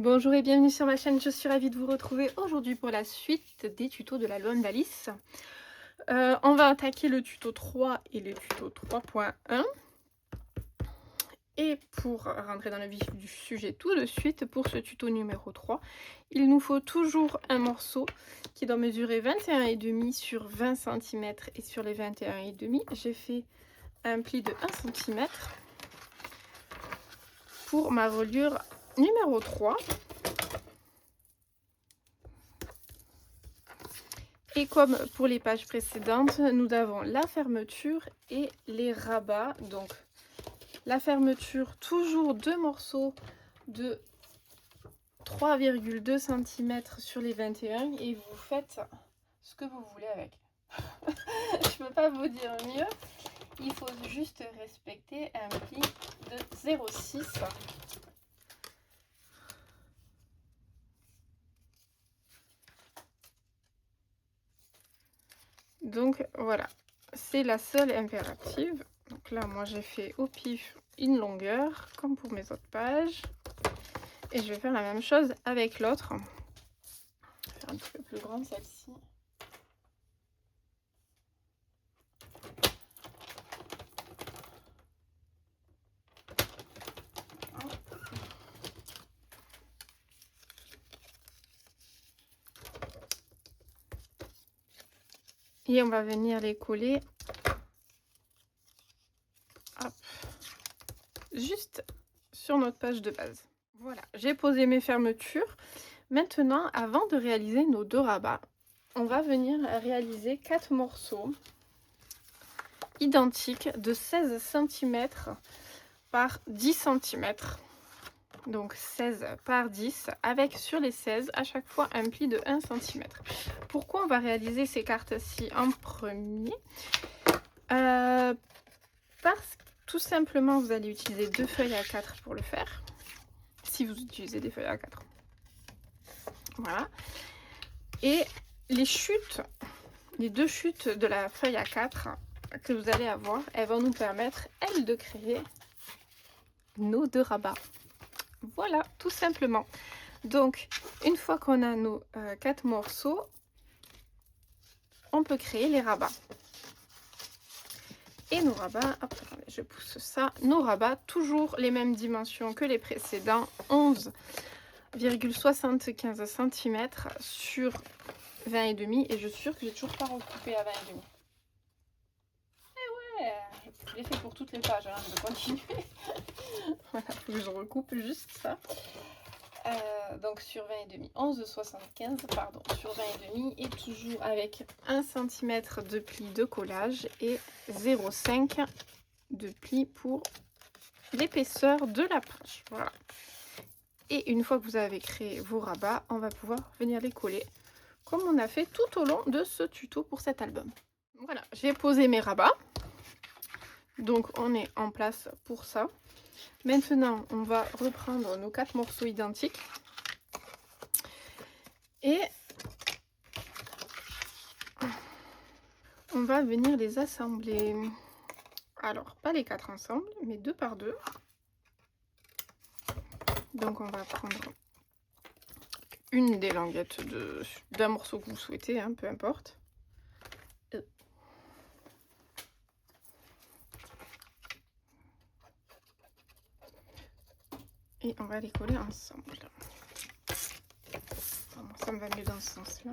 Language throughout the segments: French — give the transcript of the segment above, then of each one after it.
Bonjour et bienvenue sur ma chaîne, je suis ravie de vous retrouver aujourd'hui pour la suite des tutos de l'album d'Alice. On va attaquer le tuto 3 et le tuto 3.1. Et pour rentrer dans le vif du sujet tout de suite, pour ce tuto numéro 3, il nous faut toujours un morceau qui doit mesurer 21,5 sur 20 cm. Et sur les 21,5, j'ai fait un pli de 1 cm pour ma reliure numéro 3. Et comme pour les pages précédentes, nous avons la fermeture et les rabats. Donc la fermeture, toujours 2 morceaux de 3,2 cm sur les 21 et vous faites ce que vous voulez avec. Je ne peux pas vous dire mieux. Il faut juste respecter un pli de 0,6. Donc voilà, c'est la seule impérative. Donc là, moi j'ai fait au pif une longueur, comme pour mes autres pages. Et je vais faire la même chose avec l'autre. Je vais faire un petit peu plus grande celle-ci. Et on va venir les coller. Hop, juste sur notre page de base. Voilà, j'ai posé mes fermetures. Maintenant, avant de réaliser nos 2 rabats, on va venir réaliser 4 morceaux identiques de 16 cm par 10 cm. Donc 16 par 10 avec sur les 16 à chaque fois un pli de 1 cm. Pourquoi on va réaliser ces cartes-ci en premier? Parce que tout simplement vous allez utiliser 2 feuilles A4 pour le faire, si vous utilisez des feuilles A4. Voilà. Et les chutes, les 2 chutes de la feuille A4 que vous allez avoir, elles vont nous permettre, elles, de créer nos 2 rabats. Voilà, tout simplement. Donc, une fois qu'on a nos 4 morceaux, on peut créer les rabats. Et nos rabats, hop, attendez, je pousse ça. Nos rabats, toujours les mêmes dimensions que les précédents, 11,75 cm sur 20,5. Et je suis sûre que j'ai toujours pas recoupé à 20,5. Eh ouais, je l'ai fait pour toutes les pages, hein, je vais continuer. Voilà, faut que je recoupe juste ça. Donc sur 20,5, 11,75 pardon, sur 20,5 et toujours avec 1 cm de pli de collage et 0,5 de pli pour l'épaisseur de la page. Voilà. Et une fois que vous avez créé vos rabats, on va pouvoir venir les coller comme on a fait tout au long de ce tuto pour cet album. Voilà, j'ai posé mes rabats. Donc on est en place pour ça. Maintenant, on va reprendre nos 4 morceaux identiques. Et on va venir les assembler. Alors, pas les 4 ensemble, mais 2 par 2. Donc on va prendre une des languettes d'un morceau que vous souhaitez, hein, peu importe. Et on va les coller ensemble. Bon, ça me va mieux dans ce sens-là.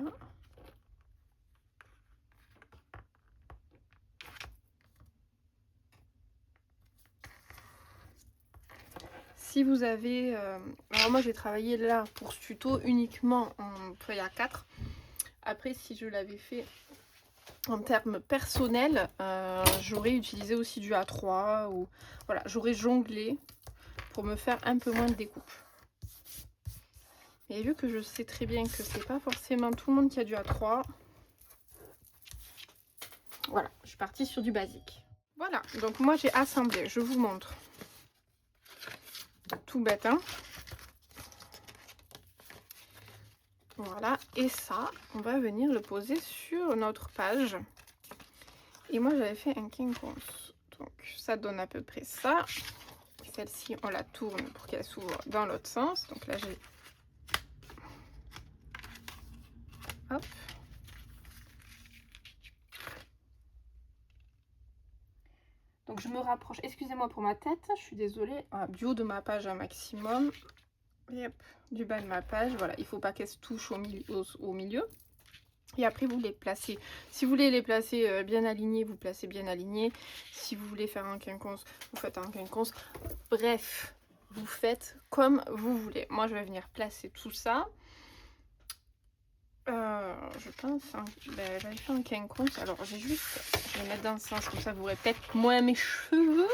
Si vous avez... alors moi j'ai travaillé là pour ce tuto uniquement en feuille A4. Après si je l'avais fait en termes personnels, j'aurais utilisé aussi du A3 ou voilà, j'aurais jonglé pour me faire un peu moins de découpe. Et vu que je sais très bien que c'est pas forcément tout le monde qui a du A3, voilà, je suis partie sur du basique. Voilà, donc moi j'ai assemblé, je vous montre. Tout bête, hein. Voilà, et ça, on va venir le poser sur notre page. Et moi j'avais fait un quinconce, donc ça donne à peu près ça. Celle-ci on la tourne pour qu'elle s'ouvre dans l'autre sens, donc là j'ai Hop. Donc je me rapproche, excusez-moi pour ma tête, je suis désolée, du haut de ma page un maximum. Et hop, du bas de ma page, voilà, il faut pas qu'elle se touche au milieu. Et après vous les placez, si vous voulez les placer bien alignés, vous placez bien alignés. Si vous voulez faire un quinconce, vous faites un quinconce. Bref, vous faites comme vous voulez. Moi je vais venir placer tout ça. Je pense, j'avais fait un quinconce, alors je vais mettre dans le sens, comme ça vous aurez peut-être moins mes cheveux.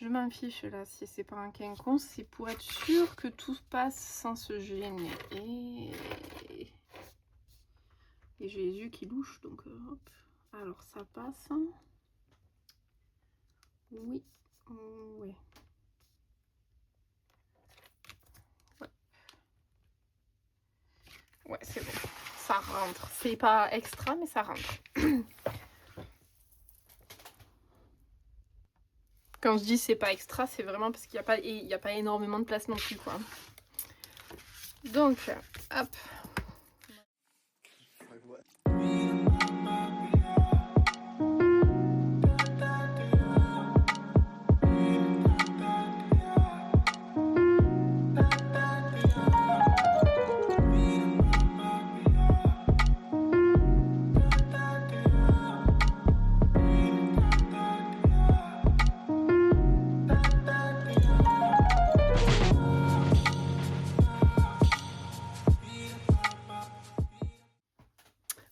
Je m'en fiche là, si c'est pas un quinconce, c'est pour être sûr que tout passe sans se gêner. Et Jésus qui louche, donc hop. Alors ça passe. Oui, ouais. Ouais, c'est bon. Ça rentre. C'est pas extra, mais ça rentre. Quand je dis c'est pas extra, c'est vraiment parce qu'il n'y a pas énormément de place non plus, quoi. Donc, hop.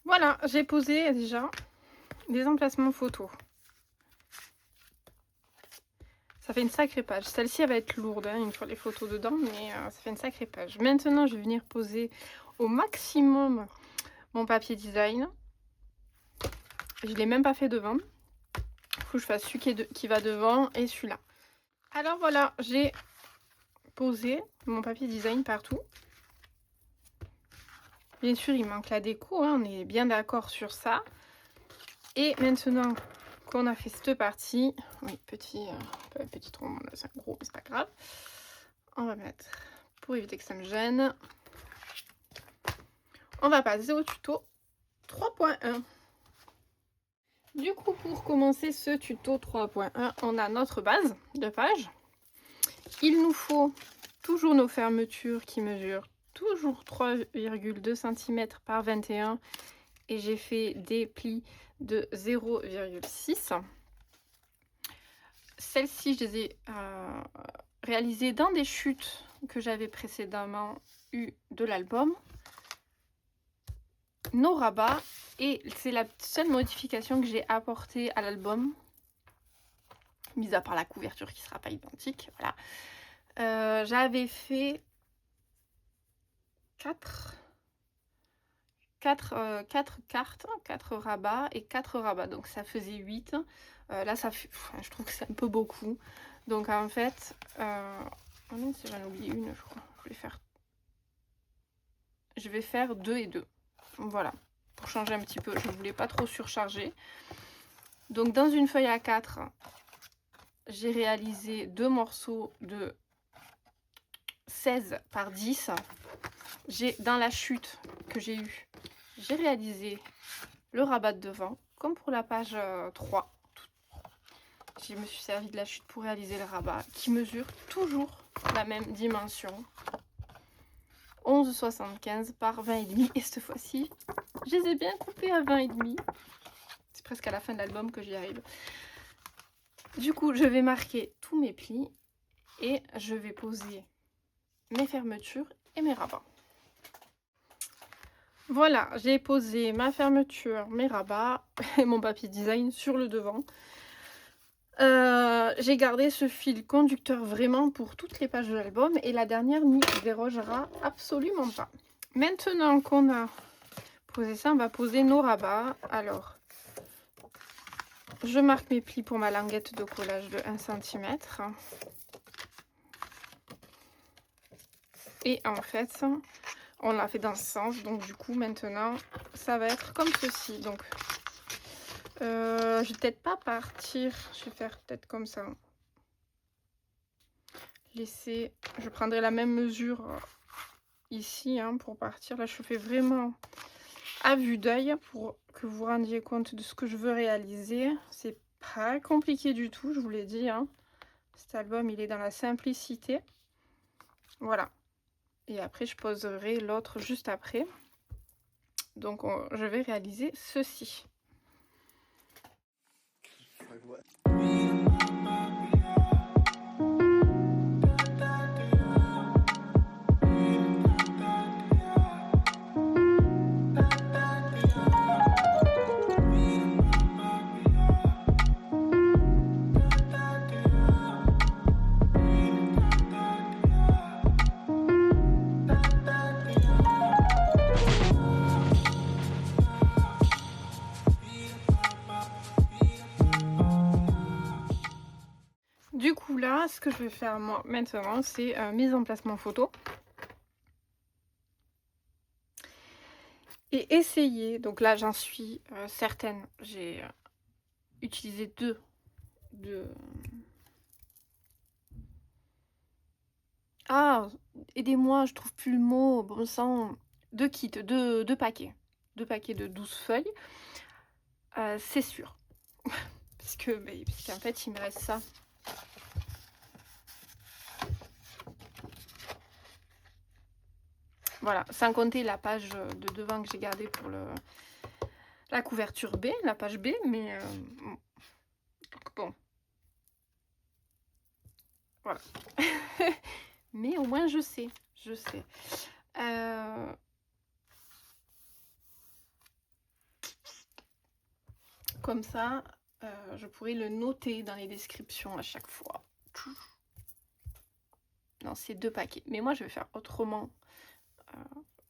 Voilà, j'ai posé déjà des emplacements photos. Ça fait une sacrée page. Celle-ci, elle va être lourde, hein, une fois les photos dedans, mais ça fait une sacrée page. Maintenant, je vais venir poser au maximum mon papier design. Je ne l'ai même pas fait devant. Il faut que je fasse celui qui va devant et celui-là. Alors voilà, j'ai posé mon papier design partout. Bien sûr, il manque la déco, hein, on est bien d'accord sur ça. Et maintenant qu'on a fait cette partie, oui, petit rond, c'est un gros, mais c'est pas grave. On va mettre, pour éviter que ça me gêne, on va passer au tuto 3.1. Du coup, pour commencer ce tuto 3.1, on a notre base de page. Il nous faut toujours nos fermetures qui mesurent toujours 3,2 cm par 21 et j'ai fait des plis de 0,6. Celles-ci, je les ai réalisées dans des chutes que j'avais précédemment eues de l'album. Nos rabats, et c'est la seule modification que j'ai apportée à l'album, mis à part la couverture qui ne sera pas identique. Voilà. J'avais fait 4 cartes, 4 rabats et 4 rabats, donc ça faisait 8. Là ça fait, je trouve que c'est un peu beaucoup, donc en fait oh non, si j'en ai oublié une, je crois. Je vais faire 2 et 2, voilà, pour changer un petit peu. Je voulais pas trop surcharger, donc dans une feuille A4 j'ai réalisé 2 morceaux de 16 par 10. J'ai, dans la chute que j'ai eue, j'ai réalisé le rabat de devant, comme pour la page 3. Je me suis servi de la chute pour réaliser le rabat, qui mesure toujours la même dimension. 11,75 par 20,5. Et cette fois-ci, je les ai bien coupés à 20,5. C'est presque à la fin de l'album que j'y arrive. Du coup, je vais marquer tous mes plis et je vais poser mes fermetures et mes rabats. Voilà, j'ai posé ma fermeture, mes rabats et mon papier design sur le devant. J'ai gardé ce fil conducteur vraiment pour toutes les pages de l'album et la dernière n'y dérogera absolument pas. Maintenant qu'on a posé ça, on va poser nos rabats. Alors, je marque mes plis pour ma languette de collage de 1 cm. Et en fait, on l'a fait dans ce sens, donc du coup maintenant ça va être comme ceci. Donc je vais peut-être pas partir, je vais faire peut-être comme ça. Je prendrai la même mesure ici hein, pour partir. Là, je fais vraiment à vue d'œil pour que vous vous rendiez compte de ce que je veux réaliser. C'est pas compliqué du tout, je vous l'ai dit. Hein. Cet album, il est dans la simplicité. Voilà. Et après, je poserai l'autre juste après. Donc, je vais réaliser ceci. Du coup là, ce que je vais faire moi maintenant, c'est mes emplacements photos. Et essayer, donc là j'en suis certaine, j'ai utilisé deux. Ah, aidez-moi, je trouve plus le mot, bon sang. 2 kits, 2 paquets. 2 paquets de 12 feuilles. C'est sûr. Puisqu'en fait, il me reste ça. Voilà, sans compter la page de devant que j'ai gardée pour la couverture B, la page B, mais bon. Voilà. Mais au moins, je sais. Comme ça, je pourrais le noter dans les descriptions à chaque fois. Non, c'est 2 paquets. Mais moi, je vais faire autrement.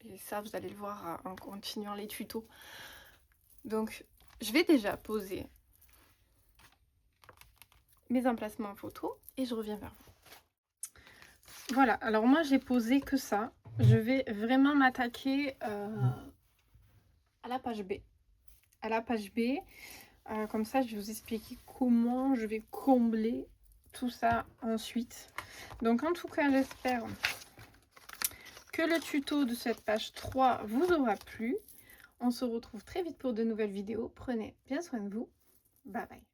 Et ça, vous allez le voir en continuant les tutos. Donc, je vais déjà poser mes emplacements photo et je reviens vers vous. Voilà, alors moi, j'ai posé que ça. Je vais vraiment m'attaquer à la page B. À la page B. Comme ça, je vais vous expliquer comment je vais combler tout ça ensuite. Donc, en tout cas, j'espère que le tuto de cette page 3 vous aura plu. On se retrouve très vite pour de nouvelles vidéos. Prenez bien soin de vous. Bye bye.